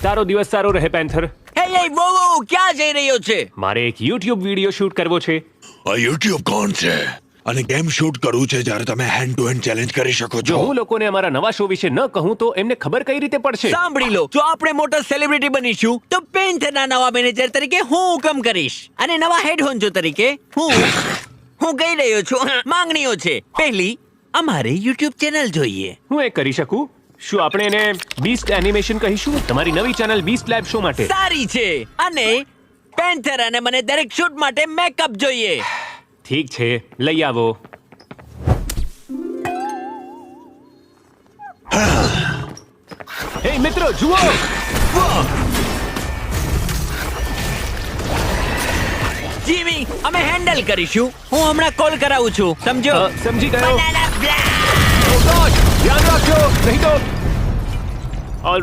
તારો દિવસ સારો રહે પેન્થર. એ વો ક્યાં જઈ રહ્યો છે? મારે એક YouTube વિડિયો શૂટ કરવો છે. આ યુટ્યુબ કોણ છે અને કેમ શૂટ કરવું છે જ્યારે તમે હેન્ડ ટુ હેન્ડ ચેલેન્જ કરી શકો જો છો? હું લોકોને અમારા નવા શો વિશે ન કહું તો એમને ખબર કઈ રીતે પડશે? સાંભળી લો, જો આપણે મોટા સેલિબ્રિટી બનીશું તો પેન્થરના નવા મેનેજર તરીકે હું હુકમ કરીશ અને નવા હેડ હોન્ચો તરીકે હું કહી રહ્યો છું. માંગણીઓ છે. પહેલી, અમારે YouTube ચેનલ જોઈએ. હું એ કરી શકું. શું આપણે એને બીસ્ટ એનિમેશન કહીશું? તમારી નવી ચેનલ બીસ્ટ લેબ શો માટે. સારી છે. અને પેન્થર અને મને દરેક શૂટ માટે મેકઅપ જોઈએ. ઠીક છે, લઈ આવો. હે મિત્રો, જુઓ. જીમી, અમે હેન્ડલ કરીશું. હું હમણાં કોલ કરાવું છું, સમજો? સમજી ગયો. Banana blast! ઓ ગોડ, ધ્યાન રાખજો નહીં તો